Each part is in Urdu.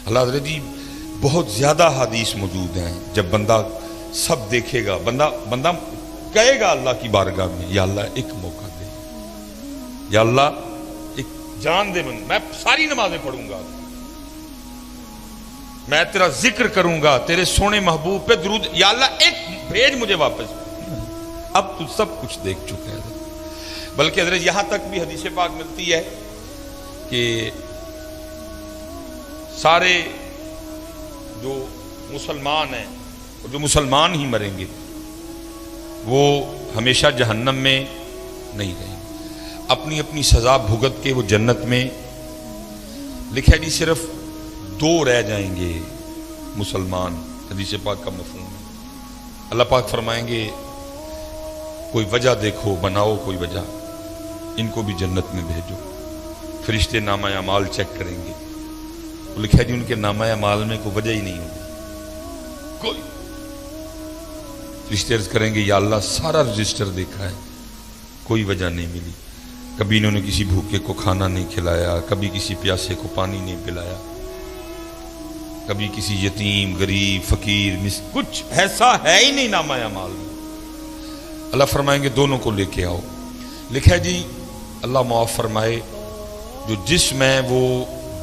اللہ حضرت جی بہت زیادہ حدیث موجود ہیں، جب بندہ سب دیکھے گا، بندہ کہے گا اللہ کی بارگاہ میں، یا اللہ ایک موقع دے، یا اللہ ایک جان دے، میں ساری نمازیں پڑھوں گا، میں تیرا ذکر کروں گا، تیرے سونے محبوب پہ درود، یا اللہ ایک بھیج مجھے واپس۔ اب تو سب کچھ دیکھ چکے ہیں، بلکہ حضرت یہاں تک بھی حدیث پاک ملتی ہے کہ سارے جو مسلمان ہیں اور جو مسلمان ہی مریں گے وہ ہمیشہ جہنم میں نہیں رہیں گے، اپنی اپنی سزا بھگت کے وہ جنت میں، لکھا جی صرف 2 رہ جائیں گے مسلمان، حدیث پاک کا مفہوم ہے۔ اللہ پاک فرمائیں گے کوئی وجہ دیکھو، بناؤ کوئی وجہ، ان کو بھی جنت میں بھیجو۔ فرشتے نامہ اعمال چیک کریں گے، وہ لکھا جی ان کے نامہ اعمال میں کوئی وجہ ہی نہیں ہوگی، کوئی۔ فرشتے عرض کریں گے یا اللہ سارا رجسٹر دیکھا ہے، کوئی وجہ نہیں ملی، کبھی انہوں نے کسی بھوکے کو کھانا نہیں کھلایا، کبھی کسی پیاسے کو پانی نہیں پلایا، کبھی کسی یتیم غریب فقیر کچھ ایسا ہے ہی نہیں نامہ اعمال میں۔ اللہ فرمائیں گے دونوں کو لے کے آؤ، لکھا جی اللہ معاف فرمائے جو جسم ہے وہ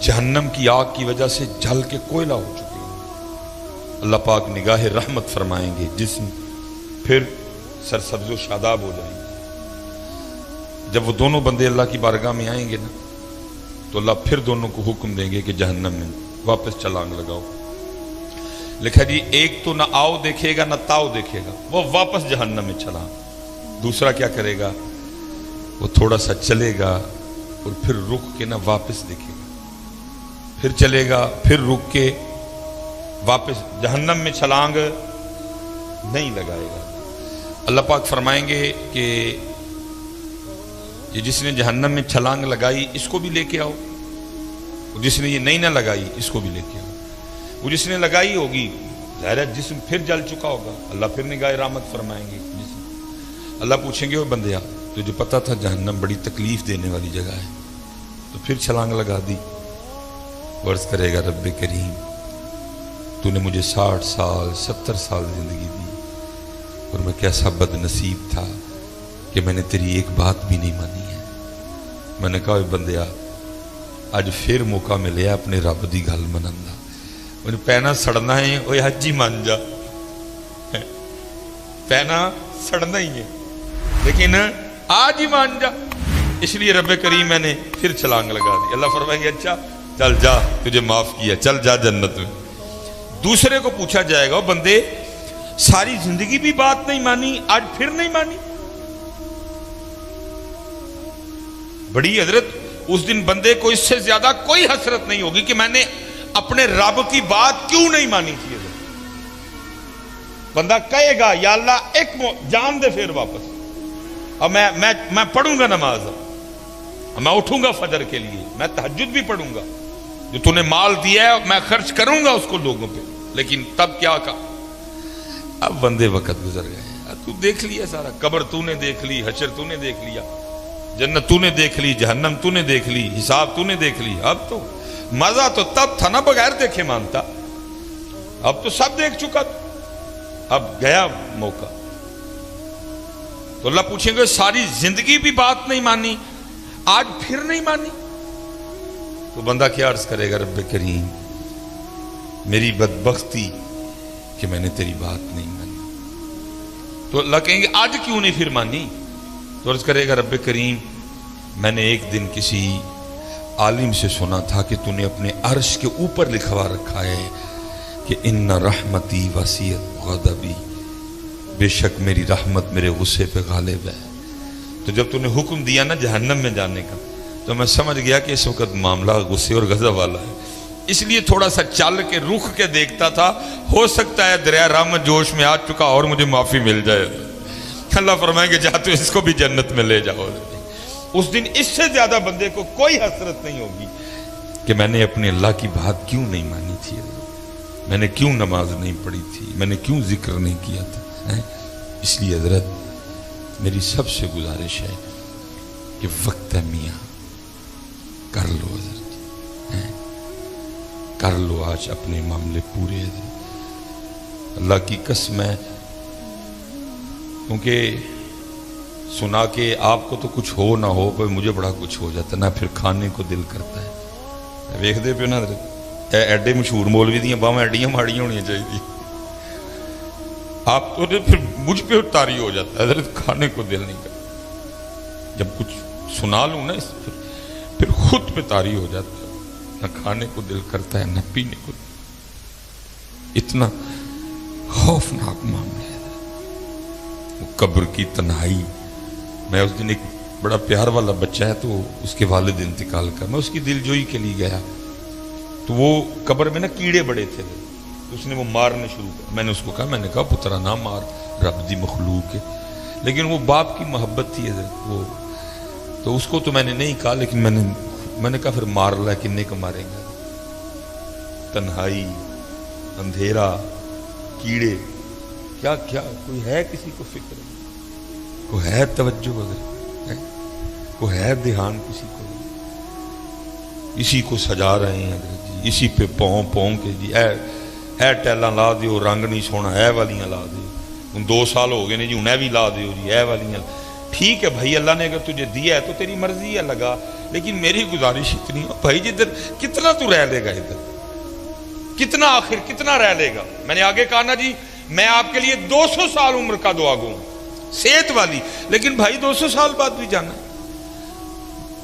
جہنم کی آگ کی وجہ سے جل کے کوئلہ ہو چکے ہیں، اللہ پاک نگاہ رحمت فرمائیں گے، جسم پھر سرسبز و شاداب ہو جائیں گے۔ جب وہ دونوں بندے اللہ کی بارگاہ میں آئیں گے نا تو اللہ پھر دونوں کو حکم دیں گے کہ جہنم میں واپس چھلانگ لگاؤ۔ لکھا جی ایک تو نہ آؤ دیکھے گا نہ تاؤ دیکھے گا، وہ واپس جہنم میں چلا۔ دوسرا کیا کرے گا، وہ تھوڑا سا چلے گا اور پھر رک کے نہ واپس دیکھے گا، پھر چلے گا، پھر رک کے واپس جہنم میں چھلانگ نہیں لگائے گا۔ اللہ پاک فرمائیں گے کہ یہ جس نے جہنم میں چھلانگ لگائی اس کو بھی لے کے آؤ، جس نے یہ نہیں نہ لگائی اس کو بھی لے کے آؤ۔ وہ جس نے لگائی ہوگی ظاہر ہے جسم پھر جل چکا ہوگا، اللہ پھر نگاہ رحمت فرمائیں گے جسم۔ اللہ پوچھیں گے وہ بندیا تجھے پتا تھا جہنم بڑی تکلیف دینے والی جگہ ہے تو پھر چھلانگ لگا دی؟ عرض کرے گا رب کریم تو نے مجھے 60 سال 70 سال زندگی دی اور میں کیسا بد نصیب تھا کہ میں نے تیری ایک بات بھی نہیں مانی ہے۔ میں نے کہا اے بندیا اج پھر موقع ملیا اپنے رب دی گل منن دا، مجھے پینا سڑنا ہے، اوے حج ہی مان جا، پینا سڑنا ہی ہے لیکن آج ہی مان جا۔ اس لیے رب کریم میں نے پھر چھلانگ لگا دی۔ اللہ فرمائیں گے اچھا چل جا تجھے معاف کیا، چل جا جنت میں۔ دوسرے کو پوچھا جائے گا بندے ساری زندگی بھی بات نہیں مانی، آج پھر نہیں مانی؟ بڑی حضرت اس دن بندے کو اس سے زیادہ کوئی حسرت نہیں ہوگی کہ میں نے اپنے رب کی بات کیوں نہیں مانی تھی۔ بندہ کہے گا یا اللہ ایک جان دے پھر واپس، اب میں پڑھوں گا نماز، میں اٹھوں گا فجر کے لیے، میں تہجد بھی پڑھوں گا، جو تو نے مال دیا ہے میں خرچ کروں گا اس کو لوگوں پہ، لیکن تب کیا کہا؟ اب بندے وقت گزر گئے، تو دیکھ لیا سارا، قبر تو نے دیکھ لی، حشر تو نے دیکھ لیا، جنت تو نے دیکھ لی، جہنم تو نے دیکھ لی، حساب تو نے دیکھ لی۔ اب تو مزہ تو تب تھا نا بغیر دیکھے مانتا، اب تو سب دیکھ چکا، اب گیا موقع۔ تو اللہ پوچھیں گے ساری زندگی بھی بات نہیں مانی، آج پھر نہیں مانی؟ تو بندہ کیا عرض کرے گا رب کریم میری بدبختی کہ میں نے تیری بات نہیں مانی۔ تو اللہ کہیں گے آج کیوں نہیں پھر مانی؟ تو عرض کرے گا رب کریم میں نے ایک دن کسی عالم سے سنا تھا کہ تو نے اپنے عرش کے اوپر لکھوا رکھا ہے کہ ان رحمتی وسیعت غضبی، بے شک میری رحمت میرے غصے پہ غالب ہے۔ تو جب تو نے حکم دیا نا جہنم میں جانے کا تو میں سمجھ گیا کہ اس وقت معاملہ غصے اور غضب والا ہے، اس لیے تھوڑا سا چل کے رخ کے دیکھتا تھا، ہو سکتا ہے دریا رحمت جوش میں آ چکا اور مجھے معافی مل جائے۔ اللہ فرمائیں گے جا تو اس کو بھی جنت میں لے جاؤ۔ اس دن اس سے زیادہ بندے کو کوئی حسرت نہیں ہوگی کہ میں نے اپنے اللہ کی بات کیوں نہیں مانی تھی، میں نے کیوں نماز نہیں پڑھی تھی، میں نے کیوں ذکر نہیں کیا تھا۔ اس لیے حضرت میری سب سے گزارش ہے کہ وقت ہے میاں کر لو حضرت، کر لو آج اپنے معاملے پورے. اللہ کی قسم ہے، کیونکہ سنا کہ آپ کو تو کچھ ہو نہ ہو پر مجھے بڑا کچھ ہو جاتا ہے نا، پھر کھانے کو دل کرتا ہے. ویکھ دے پیو نا ایڈے مشہور مولوی دیاں باواں ایڈیاں ماڑیاں ہونی چاہیے. آپ تو پھر مجھ پہ تاری ہو جاتا ہے حضرت، کھانے کو دل نہیں کرتا. جب کچھ سنا لوں نا پھر خود پہ تاری ہو جاتا ہے، نہ کھانے کو دل کرتا ہے نہ پینے کو. اتنا خوفناک معاملہ ہے وہ قبر کی تنہائی. میں اس دن ایک بڑا پیار والا بچہ ہے تو اس کے والد انتقال کر، میں اس کی دل جوئی کے لیے گیا تو وہ قبر میں نا کیڑے بڑے تھے، اس نے وہ مارنے شروع کیا. میں نے اس کو کہا، میں نے کہا پترا نہ مار، رب دی مخلوق ہے. لیکن وہ باپ کی محبت تھی وہ، تو اس کو تو میں نے نہیں کہا، لیکن میں نے کہا پھر مار لا، کنے کو ماریں گا. تنہائی، اندھیرا، کیڑے، کیا کیا کوئی ہے کسی کو فکر؟ کوئی ہے توجہ وغیرہ؟ کوئی ہے دھیان کسی کو؟ اسی کو سجا رہے ہیں جی، اسی پہ پاؤں کے جی اے ٹیلاں لا دیو، رنگ نہیں سونا، اے والیاں لا دیو. ہن 2 سال ہو گئے نے جی، ہن بھی لا دیو جی، اے والیاں. ٹھیک ہے بھائی، اللہ نے اگر تجھے دیا ہے تو تیری مرضی ہے لگا، لیکن میری گزارش اتنی ہے بھائی جدھر کتنا تو رہ لے گا، ادھر کتنا، آخر کتنا رہ لے گا. میں نے آگے کہا نا جی، میں آپ کے لیے 200 سال عمر کا دعا گو صحت والی، لیکن بھائی 200 سال بعد بھی جانا.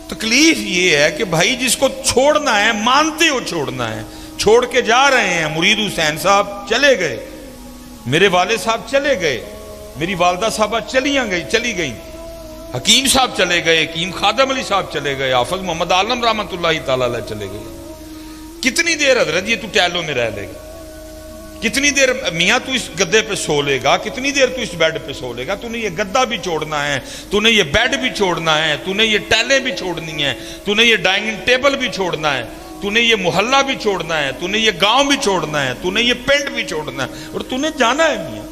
تکلیف یہ ہے کہ بھائی جس کو چھوڑنا ہے، مانتے ہو چھوڑنا ہے، چھوڑ کے جا رہے ہیں. مرید حسین صاحب چلے گئے، میرے والد صاحب چلے گئے، میری والدہ صاحبہ چلی گئی، حکیم صاحب چلے گئے، حکیم خادم علی صاحب چلے گئے، حافظ محمد عالم رحمۃ اللہ تعالی علیہ چلے گئے. کتنی دیر حضرت یہ تو ٹیلوں میں رہ لے گا؟ کتنی دیر میاں تو اس گدے پہ سو لے گا؟ کتنی دیر تو اس بیڈ پہ سو لے گا؟ تو نے یہ گدہ بھی چھوڑنا ہے، تو نے یہ بیڈ بھی چھوڑنا ہے، تو نے یہ ٹیلیں بھی چھوڑنی ہیں، تو نے یہ ڈائننگ ٹیبل بھی چھوڑنا ہے، تو نے یہ محلہ بھی چھوڑنا ہے، تو نے یہ گاؤں بھی چھوڑنا ہے، تو نے یہ پنڈ بھی چھوڑنا ہے، اور تو نے جانا ہے میاں،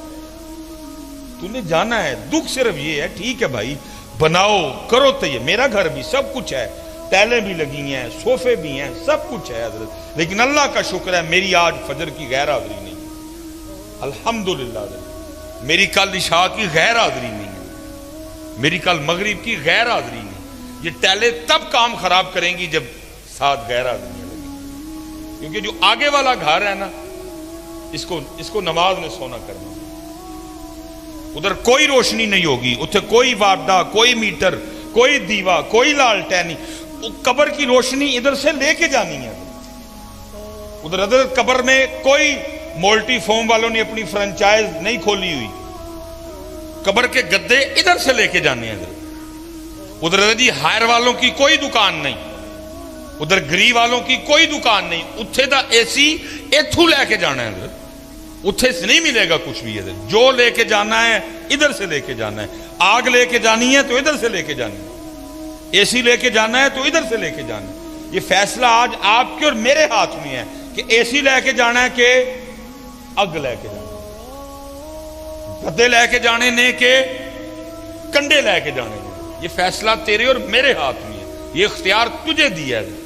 تو نے جانا ہے. دکھ صرف یہ ہے، ٹھیک ہے بھائی بناؤ کرو تو یہ میرا گھر بھی سب کچھ ہے، ٹیلیں بھی لگی ہیں، صوفے بھی ہیں، سب کچھ ہے حضرت، لیکن اللہ کا شکر ہے میری آج فجر کی غیر حاضری نہیں، الحمدللہ. میری کل عشاء کی غیر حاضری نہیں ہے، میری کل مغرب کی غیر حاضری نہیں. یہ ٹیلیں تب کام خراب کریں گی جب ساتھ غیر حاضریاں لگیں، کیونکہ جو آگے والا گھر ہے نا، اس کو نماز نے سونا کرنا. ادھر کوئی روشنی نہیں ہوگی، اتھے کوئی وارڈا، کوئی میٹر، کوئی دیوا، کوئی لالٹینی. قبر کی روشنی ادھر سے لے کے جانی ہے. ادھر قبر میں کوئی مولٹی فوم والوں نے اپنی فرنچائز نہیں کھولی ہوئی، قبر کے گدے ادھر سے لے کے جانے ہیں. ادھر جی ہائر والوں کی کوئی دکان نہیں، ادھر گری والوں کی کوئی دکان نہیں. اتھے دا اے سی ایتھو لے کے جانا ہے، ادھر اتھے سے نہیں ملے گا کچھ بھی. ادھر جو لے کے جانا ہے ادھر سے لے کے جانا ہے. آگ لے کے جانی ہے تو ادھر سے لے کے جانی ہے، اے سی لے کے جانا ہے تو ادھر سے لے کے جانا ہے. یہ فیصلہ آج آپ کے اور میرے ہاتھ میں ہے کہ اے سی لے کے جانا ہے کہ اگ لے کے جانا ہے، گدے لے کے جانے نے کہ کنڈے لے کے جانے نے. یہ فیصلہ تیرے اور میرے ہاتھ میں ہے، یہ اختیار تجھے دیا ہے.